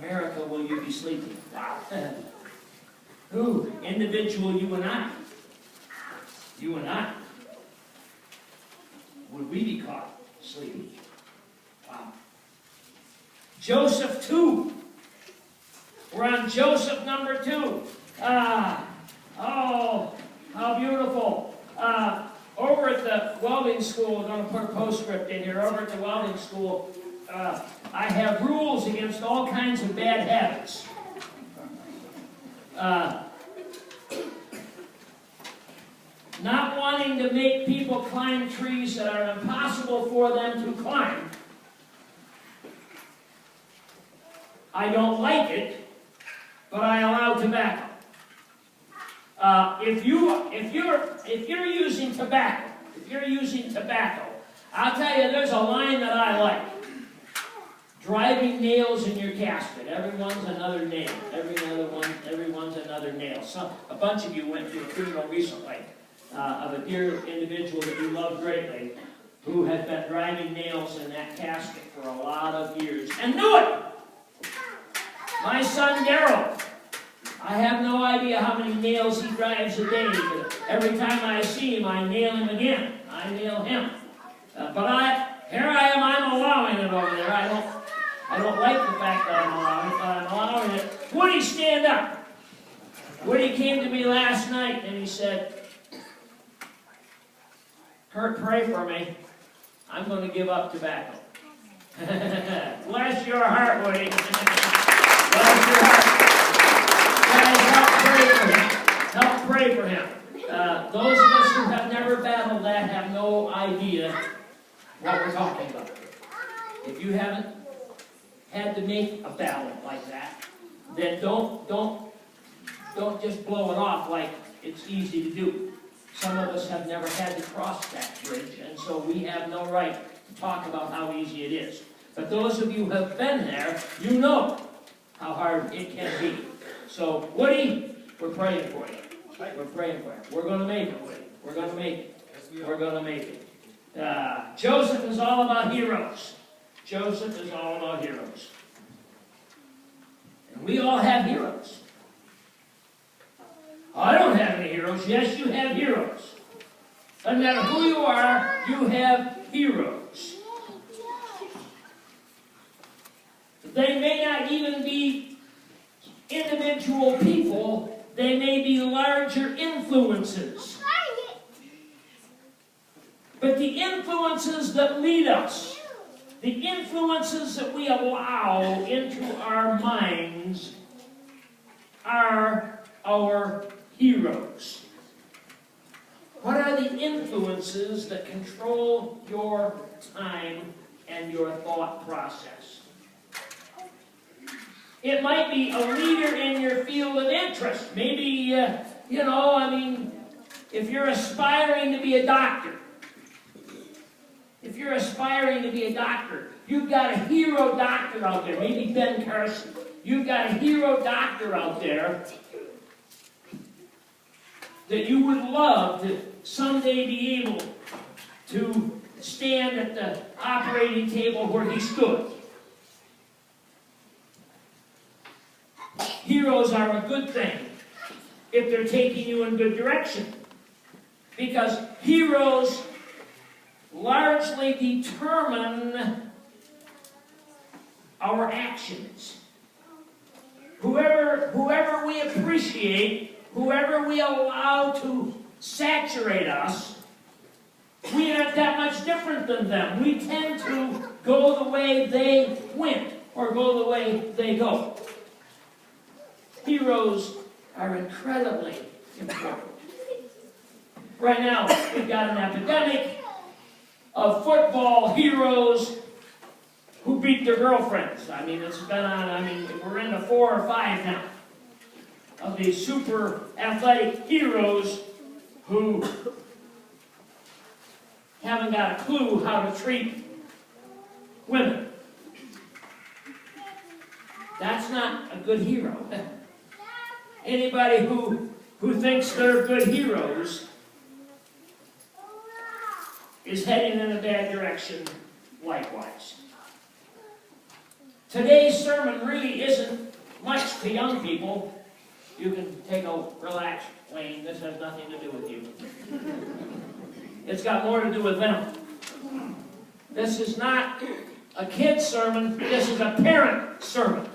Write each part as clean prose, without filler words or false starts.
America will you be sleeping? Wow. Who? Individual you and I. You and I. Would we be caught sleeping? Wow. Joseph 2. We're on Joseph number 2. Oh, how beautiful. Over at the welding school, I'm going to put a postscript in here. Over at the welding school, I have rules against all kinds of bad habits. Not wanting to make people climb trees that are impossible for them to climb. I don't like it, but I allow tobacco. If you're using tobacco, I'll tell you, there's a line that I like. Driving nails in your casket. Everyone's another nail. Everyone's another nail. A bunch of you went to a funeral recently of a dear individual that you love greatly, who has been driving nails in that casket for a lot of years and knew it. My son Daryl. I have no idea how many nails he drives a day, but every time I see him, I nail him again. I nail him. Here I am, I'm allowing it over there. I don't like the fact that I'm allowing it, but I'm allowing it. Woody, stand up. Woody came to me last night and he said, Kurt, pray for me. I'm going to give up tobacco. Bless your heart, Woody. Bless your heart. Help pray for him. Those of us who have never battled that have no idea what we're talking about. If you haven't had to make a battle like that, then don't just blow it off like it's easy to do. Some of us have never had to cross that bridge, and so we have no right to talk about how easy it is. But those of you who have been there, you know how hard it can be. So, Woody, we're praying for you. We're praying for you. We're going to make it, Woody. We're going to make it. We're going to make it. Joseph is all about heroes. Joseph is all about heroes. And we all have heroes. I don't have any heroes. Yes, you have heroes. Doesn't matter who you are, you have heroes. They may not even be individual people, they may be larger influences. But the influences that lead us, the influences that we allow into our minds, are our heroes. What are the influences that control your time and your thought process? It might be a leader in your field of interest. Maybe, if you're aspiring to be a doctor, you've got a hero doctor out there, maybe Ben Carson. You've got a hero doctor out there that you would love to someday be able to stand at the operating table where he stood. Heroes are a good thing if they're taking you in good direction, because heroes largely determine our actions. Whoever we appreciate, whoever we allow to saturate us, we aren't that much different than them. We tend to go the way they went, or go the way they go. Heroes are incredibly important. Right now, we've got an epidemic of football heroes who beat their girlfriends. It's been on, we're into 4 or 5 now of these super athletic heroes who haven't got a clue how to treat women. That's not a good hero. Anybody who thinks they're good heroes is heading in a bad direction likewise. Today's sermon really isn't much to young people, you can take a relax, Wayne. This has nothing to do with you. It's got more to do with them. This is not a kid's sermon. This is a parent sermon.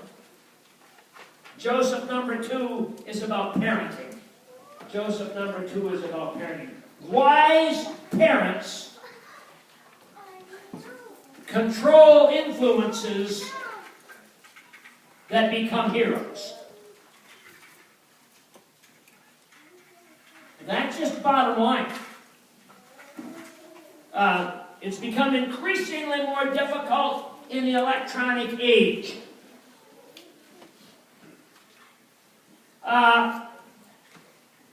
Joseph number 2 is about parenting. Joseph number 2 is about parenting. Wise parents control influences that become heroes. That's just bottom line. It's become increasingly more difficult in the electronic age.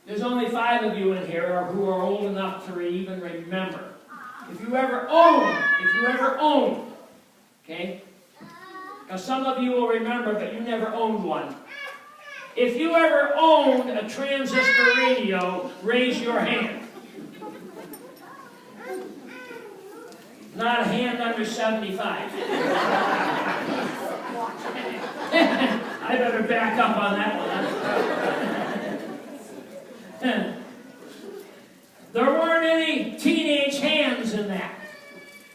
There's only 5 of you in here who are old enough to even remember. If you ever owned, okay? Now some of you will remember, but you never owned one. If you ever owned a transistor radio, raise your hand. Not a hand under 75. I better back up on that one. There weren't any teenage hands in that.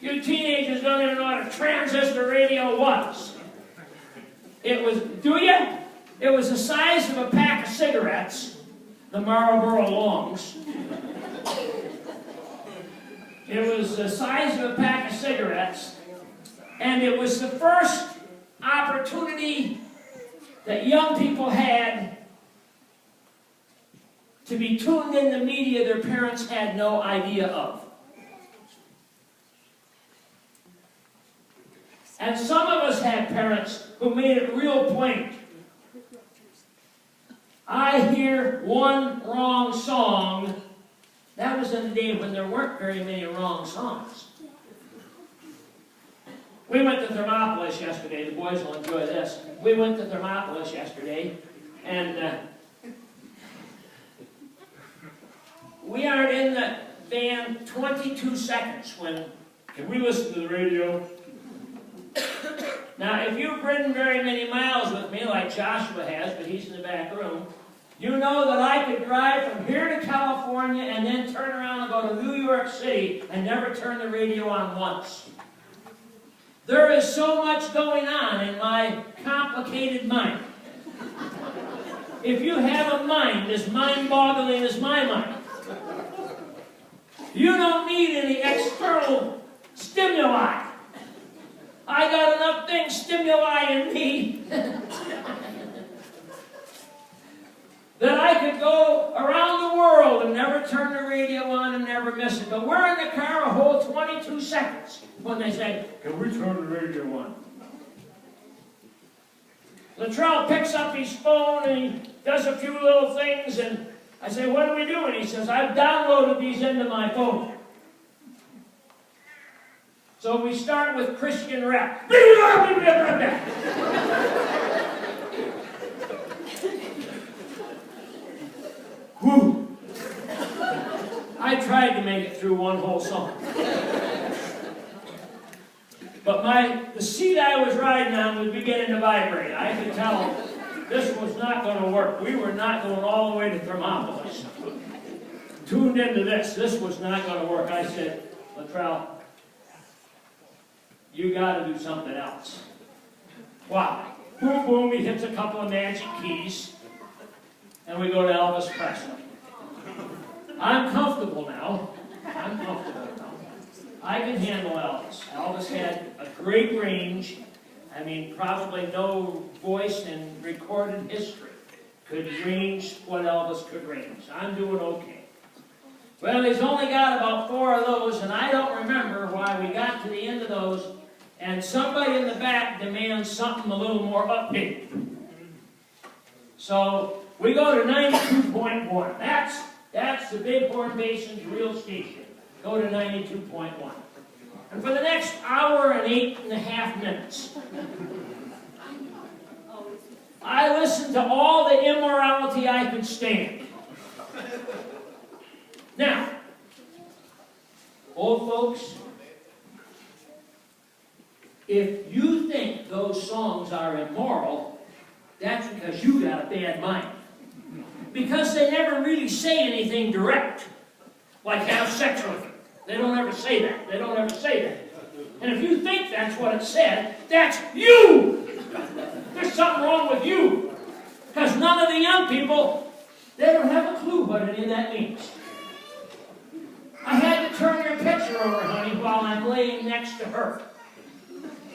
You teenagers don't even know what a transistor radio was. It was, do you? It was the size of a pack of cigarettes, the Marlboro Longs. It was the size of a pack of cigarettes, and it was the first opportunity that young people had to be tuned in to media their parents had no idea of. And some of us had parents who made it real plain. I hear one wrong song. That was in the day when there weren't very many wrong songs. We went to Thermopolis yesterday. The boys will enjoy this. We went to Thermopolis yesterday, and we are in the van 22 seconds when, can we listen to the radio? Now, if you've ridden very many miles with me, like Joshua has, but he's in the back room, you know that I could drive from here to California and then turn around and go to New York City and never turn the radio on once. There is so much going on in my complicated mind. If you have a mind as mind-boggling as my mind, you don't need any external stimuli. I got enough things stimuli in me that I could go around the world and never turn the radio on and never miss it. But we're in the car a whole 22 seconds when they say, can we turn the radio on? Latrell picks up his phone and he does a few little things, and I say, what are we doing? He says, I've downloaded these into my phone. So we start with Christian rap. Whew. I tried to make it through one whole song. But the seat I was riding on was beginning to vibrate. I could tell this was not going to work. We were not going all the way to Thermopolis. Tuned into this. This was not going to work. I said, Latrell, you got to do something else. Wow. Boom, boom, he hits a couple of magic keys, and we go to Elvis Presley. I'm comfortable now. I can handle Elvis. Elvis had a great range. I mean, probably no voice in recorded history could range what Elvis could range. I'm doing okay. Well, he's only got about 4 of those, and I don't remember why we got to the end of those, and somebody in the back demands something a little more upbeat. So we go to 92.1. That's the Bighorn Basin's real station. Go to 92.1. And for the next hour and 8.5 minutes, I listened to all the immorality I could stand. Now, old folks, if you think those songs are immoral, That's because you got a bad mind. Because they never really say anything direct, like have sex with them. They don't ever say that. They don't ever say that. And if you think that's what it said, that's you! There's something wrong with you. Because none of the young people, they don't have a clue what any of that means. I had to turn your picture over, honey, while I'm laying next to her.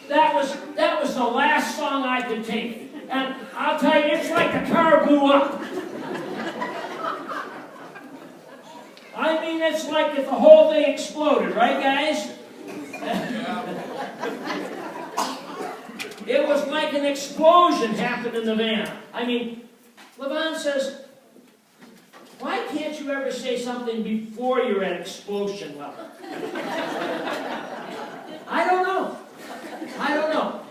That was the last song I could take. And I'll tell you, it's like the car blew up. I mean, it's like if the whole thing exploded, right, guys? It was like an explosion happened in the van. I mean, Levon says, why can't you ever say something before you're at explosion level? I don't know. I don't know.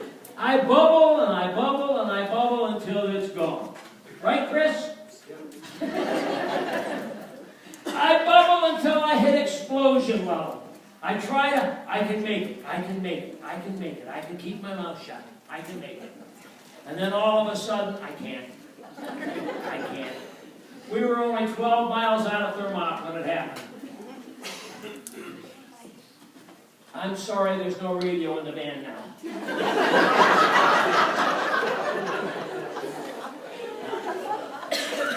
I bubble and I bubble and I bubble until it's gone. Right, Chris? I bubble until I hit explosion level. I can make it, I can make it, I can make it, I can keep my mouth shut, I can make it. And then all of a sudden, I can't. I can't. We were only 12 miles out of Thermont when it happened. I'm sorry there's no radio in the van now.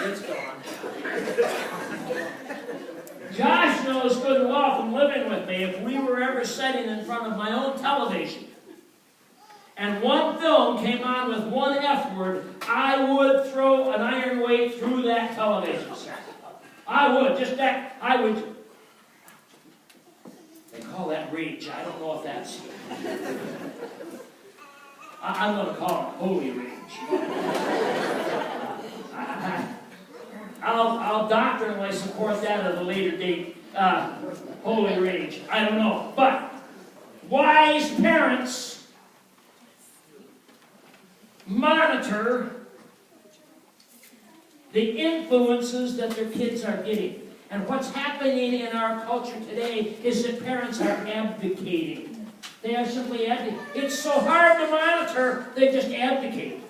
It's gone. Josh knows good and well from living with me, if we were ever sitting in front of my own television and one film came on with one F word, I would throw an iron weight through that television set. I would, just that, I would. They call that rage. I don't know if that's... I'm going to call it holy rage. I'll doctrinally support that at a later date. Holy rage. I don't know. But wise parents monitor the influences that their kids are getting. And what's happening in our culture today is that parents are abdicating. They are simply abdicating. It's so hard to monitor, they just abdicate.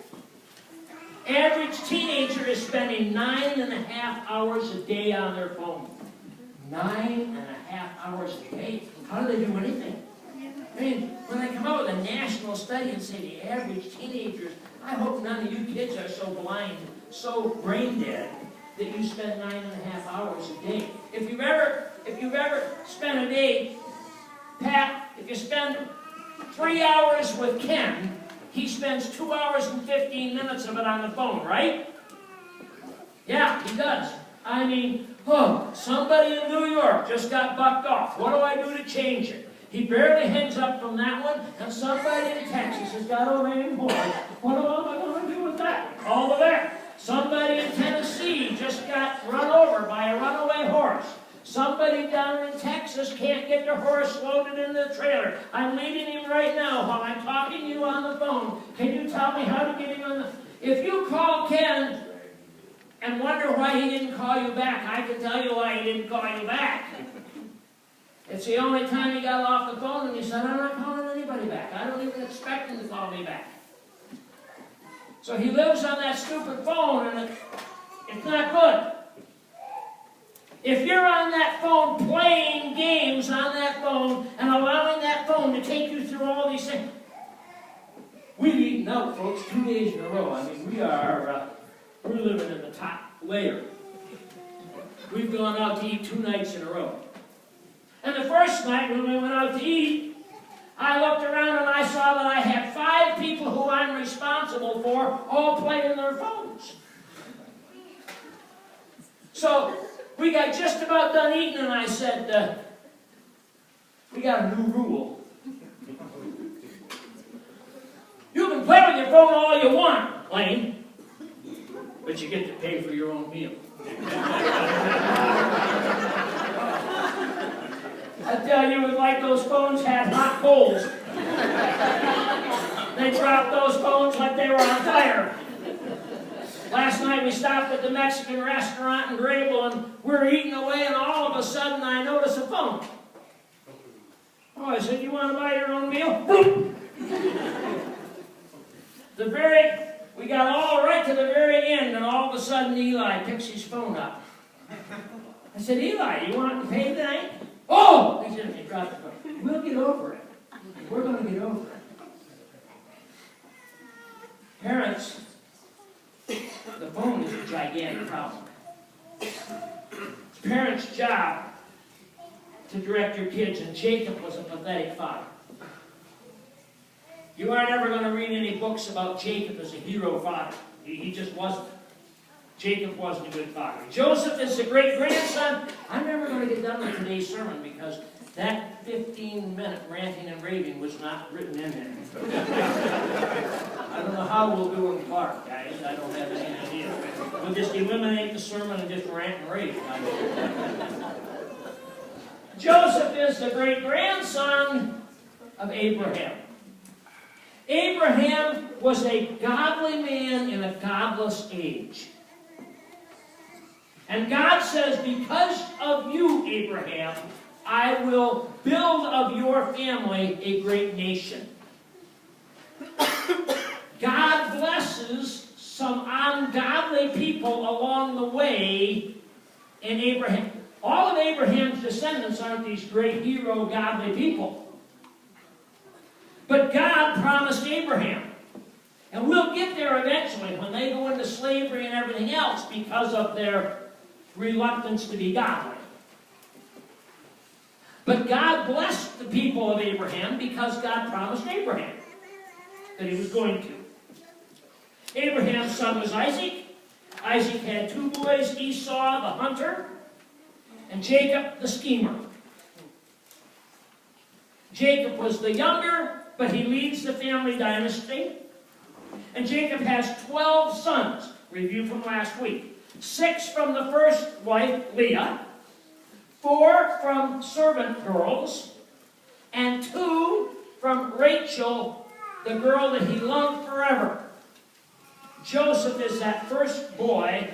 Average teenager is spending 9.5 hours a day on their phone. 9.5 hours a day. How do they do anything? I mean, when they come out with a national study and say the average teenagers, I hope none of you kids are so blind, so brain dead, that you spend 9.5 hours a day. If you've ever spent a day, Pat, if you spend 3 hours with Ken, he spends 2 hours and 15 minutes of it on the phone, right? Yeah, he does. I mean, somebody in New York just got bucked off. What do I do to change it? He barely hangs up from that one, and somebody in Texas has got a lame horse. What am I going to do with that? Call the vet. Somebody in Tennessee just got run over by a runaway horse. Somebody down in Texas can't get their horse loaded in the trailer. I'm leaving him right now while I'm talking to you on the phone. Can you tell me how to get him on the... If you call Ken and wonder why he didn't call you back, I can tell you why he didn't call you back. It's the only time he got off the phone and he said, I'm not calling anybody back. I don't even expect him to call me back. So he lives on that stupid phone, and it's not good. If you're on that phone playing games on that phone and allowing that phone to take you through all these things, we've eaten out, folks, 2 days in a row. I mean, we're living in the top layer. We've gone out to eat 2 nights in a row. And the first night when we went out to eat, I looked around and I saw that I had 5 people who I'm responsible for all playing their phones. So we got just about done eating and I said, we got a new rule. You can play with your phone all you want, Lane, but you get to pay for your own meal. I tell you, it was like those phones had hot coals. They dropped those phones like they were on fire. Last night we stopped at the Mexican restaurant in Grable and we're eating away and all of a sudden I notice a phone. Oh, I said, you want to buy your own meal? Boom! We got all right to to the very end, and all of a sudden Eli picks his phone up. I said, Eli, you want to pay tonight? Oh! He said, he dropped the phone. We'll get over it. We're going to get over it. Parents, the phone is a gigantic problem. It's parents' job to direct your kids, and Jacob was a pathetic father. You aren't ever going to read any books about Jacob as a hero father. He just wasn't. Jacob wasn't a good father. Joseph is the great-grandson. I'm never going to get done with today's sermon because that 15-minute ranting and raving was not written in there. I don't know how we'll do in Clark, guys. I don't have any idea. We'll just eliminate the sermon and just rant and rave. Joseph is the great-grandson of Abraham. Abraham was a godly man in a godless age. And God says, because of you, Abraham, I will build of your family a great nation. God blesses some ungodly people along the way in Abraham. All of Abraham's descendants aren't these great hero, godly people. But God promised Abraham. And we'll get there eventually when they go into slavery and everything else because of their reluctance to be godly. But God blessed the people of Abraham because God promised Abraham that he was going to. Abraham's son was Isaac. Isaac had two boys, Esau the hunter, and Jacob the schemer. Jacob was the younger, but he leads the family dynasty. And Jacob has 12 sons, review from last week. 6 from the first wife, Leah, 4 from servant girls, and 2 from Rachel, the girl that he loved forever. Joseph is that first boy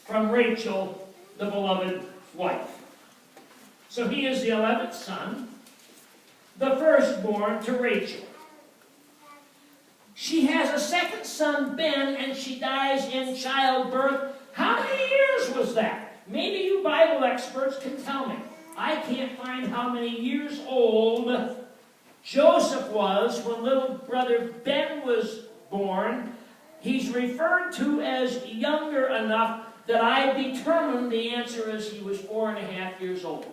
from Rachel, the beloved wife. So he is the 11th son, the firstborn to Rachel. She has a second son, Ben, and she dies in childbirth. How many years was that? Maybe you Bible experts can tell me. I can't find how many years old Joseph was when little brother Ben was born. He's referred to as younger enough that I determined the answer is he was 4.5 years old.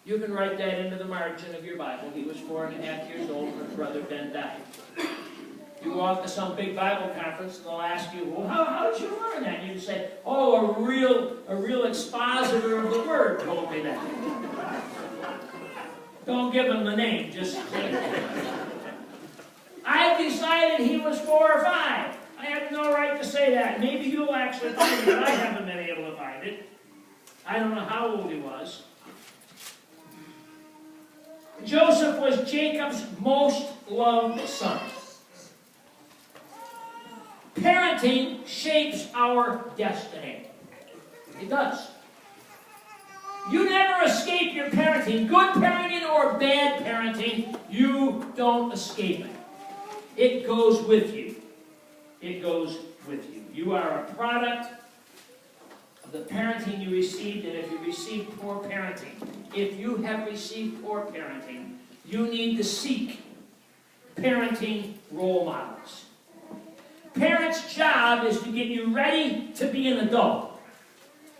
You can write that into the margin of your Bible. He was 4.5 years old when brother Ben died. You go off to some big Bible conference and they'll ask you, well, how did you learn that? And you say, oh, a real expositor of the Word told me that. Don't give him the name, just I decided he was 4 or 5. I have no right to say that. Maybe you'll actually find it, but I haven't been able to find it. I don't know how old he was. Joseph was Jacob's most loved son. Parenting shapes our destiny. It does. You never escape your parenting. Good parenting or bad parenting, you don't escape it. It goes with you. It goes with you. You are a product of the parenting you received, and if you received poor parenting, if you have received poor parenting, you need to seek parenting role models. Parents' job is to get you ready to be an adult.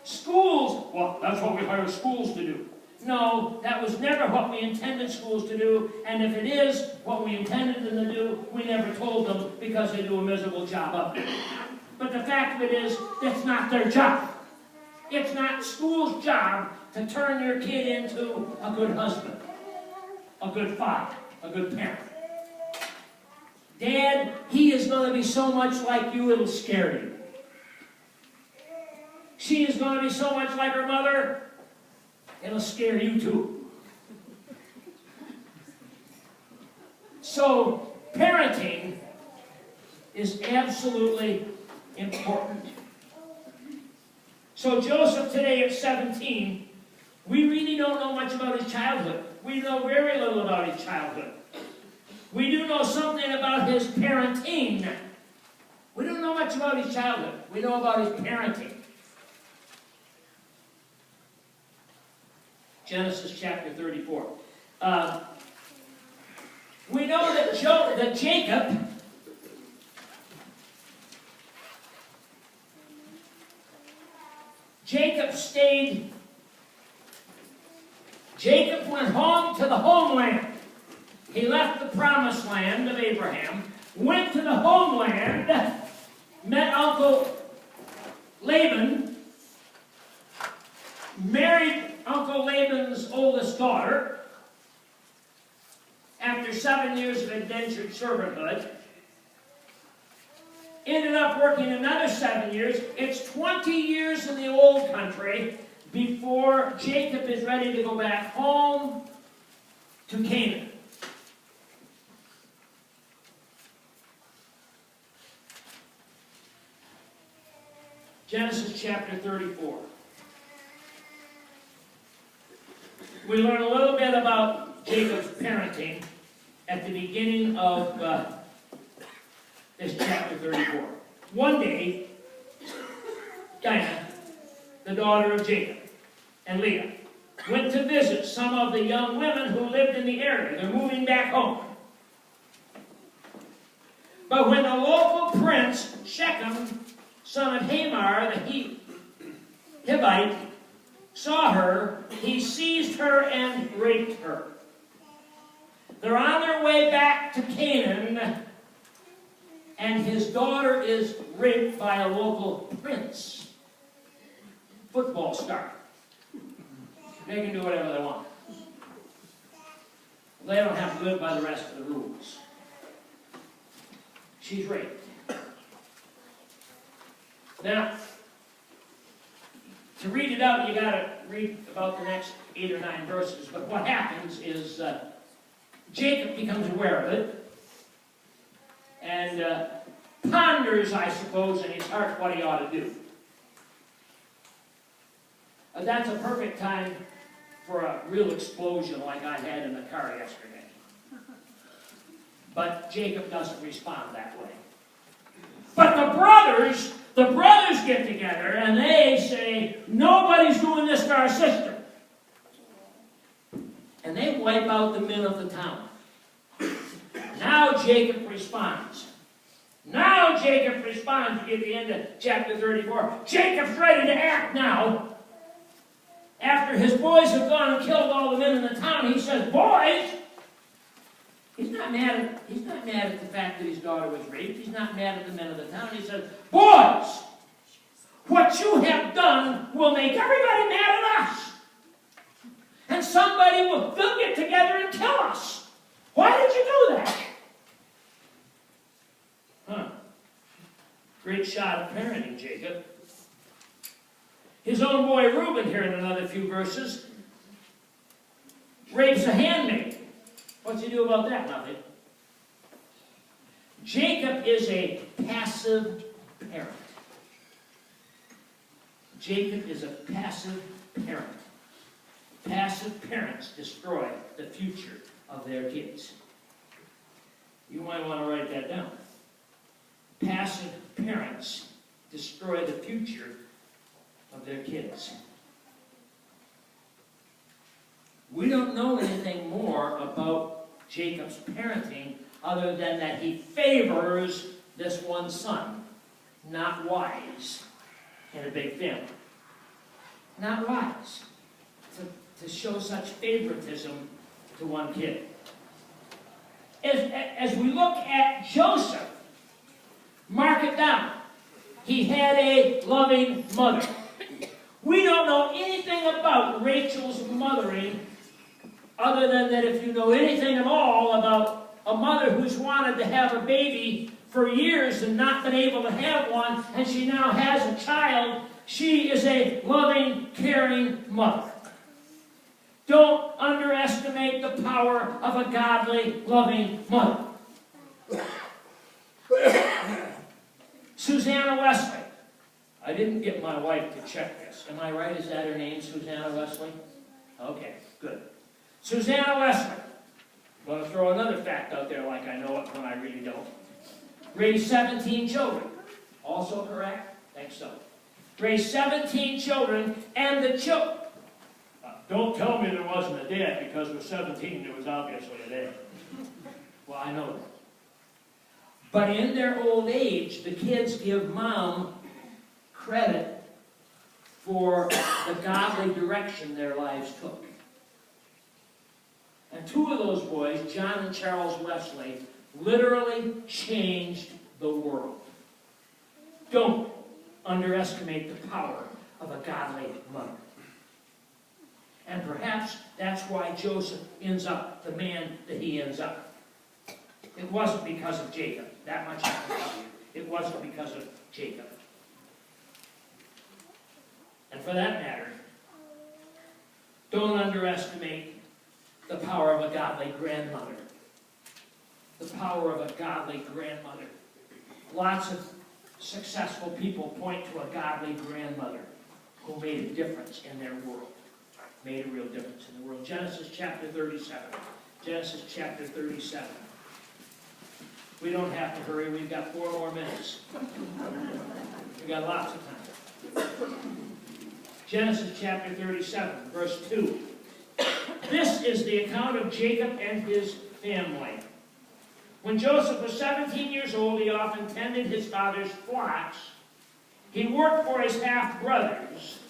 Schools, well, that's what we hire schools to do. No, that was never what we intended schools to do, and if it is what we intended them to do, we never told them because they do a miserable job of it. But the fact of it is, that's not their job. It's not school's job to turn your kid into a good husband, a good father, a good parent. Dad, he is going to be so much like you, it'll scare you. She is going to be so much like her mother, it'll scare you too. So, parenting is absolutely important. So Joseph today at 17, we really don't know much about his childhood. We know very little about his childhood. We do know something about his parenting. much about his childhood. We know about his parenting. Genesis chapter 34. We know that Jacob went home to the homeland. He left the promised land of Abraham, went to the homeland, met Uncle Laban, married Uncle Laban's oldest daughter after 7 years of indentured servanthood. Ended up working another 7 years. It's 20 years in the old country before Jacob is ready to go back home to Canaan. Genesis chapter 34. We learn a little bit about Jacob's parenting at the beginning of this chapter 34. One day, Dinah, the daughter of Jacob and Leah, went to visit some of the young women who lived in the area. They're moving back home. But when the local prince, Shechem, son of Hamor, the Hivite, saw her, he seized her and raped her. They're on their way back to Canaan, and his daughter is raped by a local prince, football star. They can do whatever they want. They don't have to live by the rest of the rules. She's raped. Now, to read it out, you got to read about the next 8 or 9 verses. But what happens is Jacob becomes aware of it and ponders, I suppose, in his heart what he ought to do. That's a perfect time for a real explosion like I had in the car yesterday. But Jacob doesn't respond that way. But the brothers get together and they say, nobody's doing this to our sister. And they wipe out the men of the town. Now Jacob responds. Now Jacob responds at the end of chapter 34. Jacob's ready to act now. After his boys have gone and killed all the men in the town, he says, boys! He's not mad at the fact that his daughter was raped. He's not mad at the men of the town. He says, boys! What you have done will make everybody mad at us. And they'll get together and kill us. Why did you do that? Huh. Great shot of parenting, Jacob. His own boy Reuben, here in another few verses, rapes a handmaid. What's he do about that? Nothing. Jacob is a passive parent. Jacob is a passive parent. Passive parents destroy the future of their kids. You might want to write that down. Passive parents destroy the future of their kids. We don't know anything more about Jacob's parenting other than that he favors this one son. Not wise in a big family. Not wise to show such favoritism to one kid. As we look at Joseph, mark it down. He had a loving mother. We don't know anything about Rachel's mothering other than that if you know anything at all about a mother who's wanted to have a baby for years and not been able to have one, and she now has a child, she is a loving, caring mother. Don't underestimate the power of a godly, loving mother. Susanna Wesley. I didn't get my wife to check this. Am I right? Is that her name, Susanna Wesley? Okay, good. Susanna Wesley. I'm going to throw another fact out there like I know it when I really don't. Raised 17 children. Also correct? Think so. Raised 17 children, and the children... don't tell me there wasn't a dad, because with 17 there was obviously a dad. Well, I know that. But in their old age, the kids give mom credit for the godly direction their lives took. And two of those boys, John and Charles Wesley, literally changed the world. Don't underestimate the power of a godly mother. And perhaps that's why Joseph ends up the man that he ends up. It wasn't because of Jacob. That much I can tell you. It wasn't because of Jacob. And for that matter, don't underestimate the power of a godly grandmother. The power of a godly grandmother. Lots of successful people point to a godly grandmother who made a difference in their world. Made a real difference in the world. Genesis chapter 37. Genesis chapter 37. We don't have to hurry. We've got 4 more minutes. We've got lots of time. Genesis chapter 37, verse 2. This is the account of Jacob and his family. When Joseph was 17 years old, he often tended his father's flocks. He worked for his half-brothers,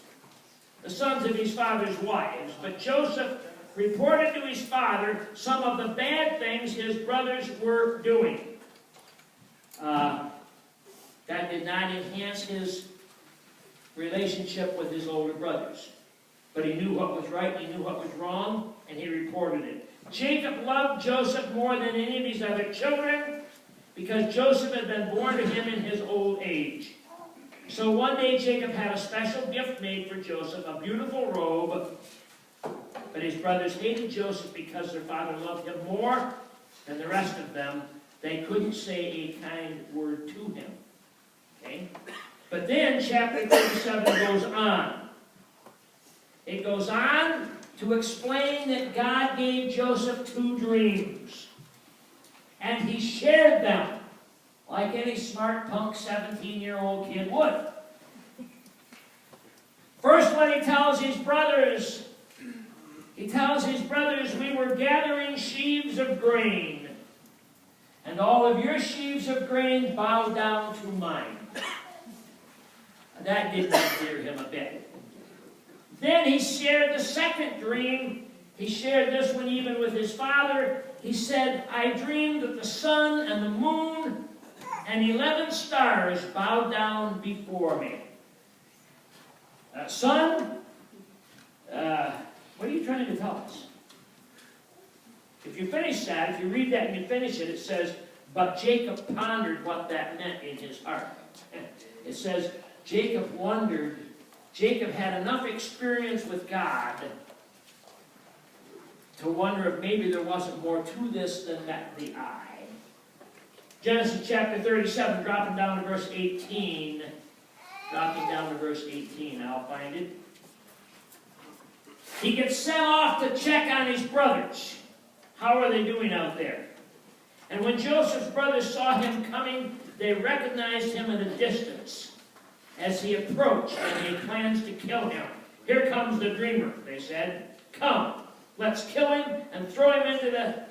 the sons of his father's wives. But Joseph reported to his father some of the bad things his brothers were doing. That did not enhance his relationship with his older brothers. But he knew what was right, he knew what was wrong, and he reported it. Jacob loved Joseph more than any of his other children, because Joseph had been born to him in his old age. So one day Jacob had a special gift made for Joseph, a beautiful robe. But his brothers hated Joseph because their father loved him more than the rest of them. They couldn't say a kind word to him. Okay? But then chapter 37 goes on. It goes on to explain that God gave Joseph 2 dreams. And he shared them like any smart punk 17-year-old kid would. First, when he tells his brothers, we were gathering sheaves of grain, and all of your sheaves of grain bowed down to mine. That did not endear him a bit. Then he shared the second dream. He shared this one even with his father. He said, I dreamed that the sun and the moon and 11 stars bowed down before me. Son, what are you trying to tell us? If you finish that, if you read that and you finish it, it says, but Jacob pondered what that meant in his heart. It says, Jacob wondered. Jacob had enough experience with God to wonder if maybe there wasn't more to this than met the eye. Genesis chapter 37, dropping down to verse 18. Dropping down to verse 18, I'll find it. He gets sent off to check on his brothers. How are they doing out there? And when Joseph's brothers saw him coming, they recognized him at a distance. As he approached, and they planned to kill him. Here comes the dreamer, they said. Come, let's kill him and throw him into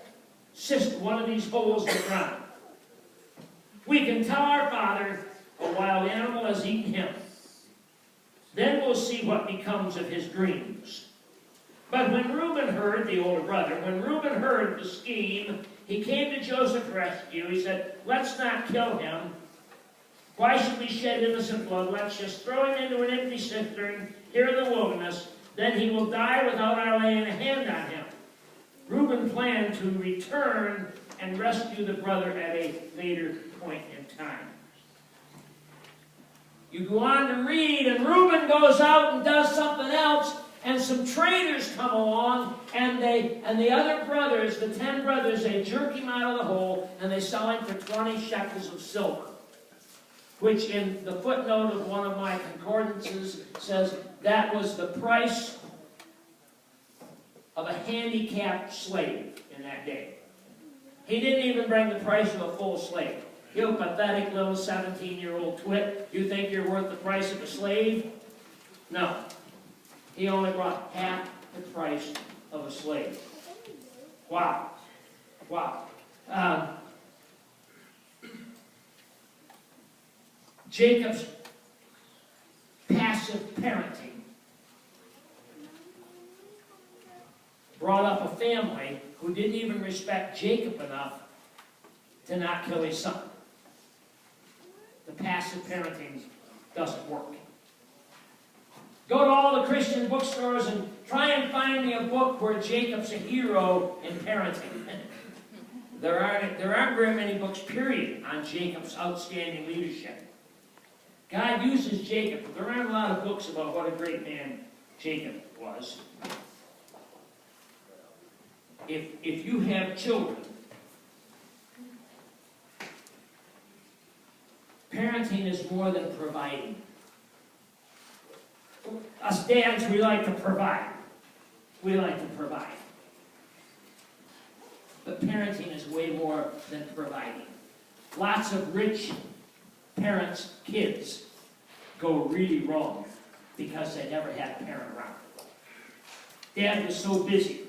one of these holes in the ground. We can tell our father a wild animal has eaten him. Then we'll see what becomes of his dreams. But when Reuben heard, the older brother, when Reuben heard the scheme, he came to Joseph's rescue. He said, let's not kill him. Why should we shed innocent blood? Let's just throw him into an empty cistern here in the wilderness. Then he will die without our laying a hand on him. Reuben planned to return and rescue the brother at a later point in time. You go on to read, and Reuben goes out and does something else, and some traders come along, and the other brothers, the 10 brothers, they jerk him out of the hole, and they sell him for 20 shekels of silver, which in the footnote of one of my concordances says that was the price of a handicapped slave in that day. He didn't even bring the price of a full slave. You pathetic little 17-year-old twit. You think you're worth the price of a slave? No. He only brought half the price of a slave. Wow. Wow. Jacob's passive parenting brought up a family who didn't even respect Jacob enough to not kill his son. The passive parenting doesn't work. Go to all the Christian bookstores and try and find me a book where Jacob's a hero in parenting. There aren't very many books, period, on Jacob's outstanding leadership. God uses Jacob, but there aren't a lot of books about what a great man Jacob was. If you have children, parenting is more than providing. Us dads, we like to provide. We like to provide. But parenting is way more than providing. Lots of rich parents' kids go really wrong because they never had a parent around. Dad was so busy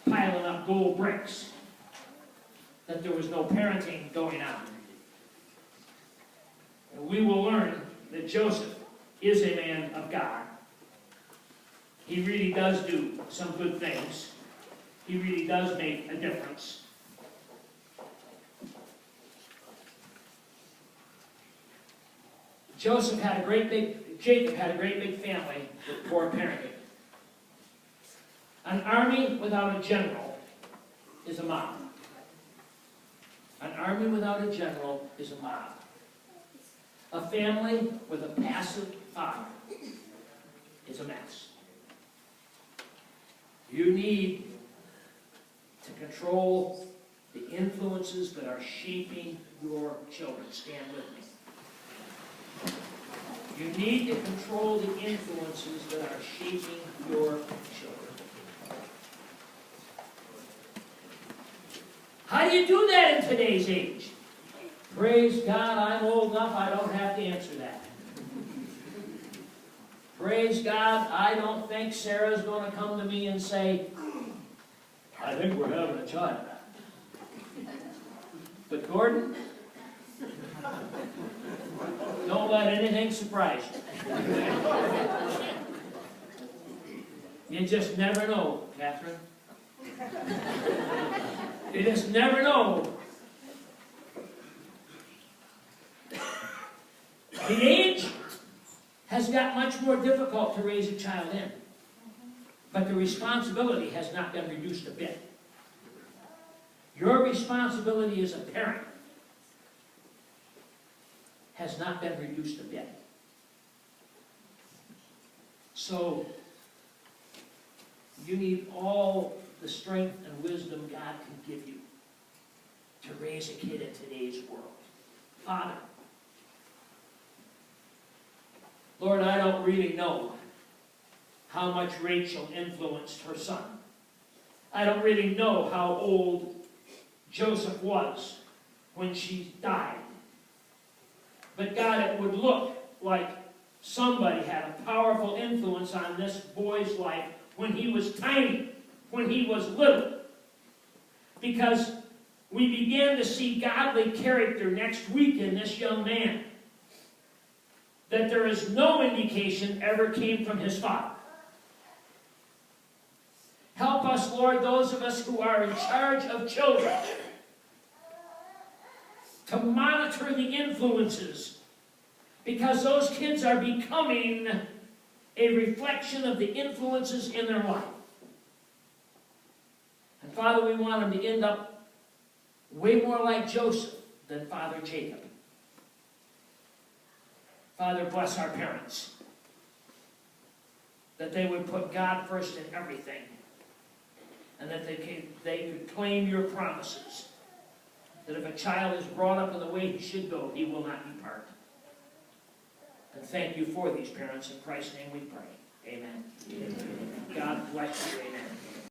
piling up gold bricks that there was no parenting going on. And we will learn that Joseph is a man of God. He really does do some good things. He really does make a difference. Jacob had a great big family with poor parenting. An army without a general is a mob. An army without a general is a mob. A family with a passive father is a mess. You need to control the influences that are shaping your children. Stand with me. You need to control the influences that are shaping your children. How do you do that in today's age? Praise God, I'm old enough, I don't have to answer that. Praise God, I don't think Sarah's going to come to me and say, I think we're having a child. But Gordon, don't let anything surprise you. You just never know, Catherine. You just never know. The age has got much more difficult to raise a child in. But the responsibility has not been reduced a bit. Your responsibility as a parent has not been reduced a bit. So, you need all the strength and wisdom God can give you to raise a kid in today's world. Father, Lord, I don't really know how much Rachel influenced her son. I don't really know how old Joseph was when she died. But God, it would look like somebody had a powerful influence on this boy's life when he was tiny, when he was little. Because we began to see godly character next week in this young man that there is no indication ever came from his father. Help us, Lord, those of us who are in charge of children, to monitor the influences, because those kids are becoming a reflection of the influences in their life. And Father, we want them to end up way more like Joseph than Father Jacob. Father, bless our parents, that they would put God first in everything, and that they could claim your promises, that if a child is brought up in the way he should go, he will not depart. And thank you for these parents. In Christ's name we pray. Amen. Amen. God bless you. Amen.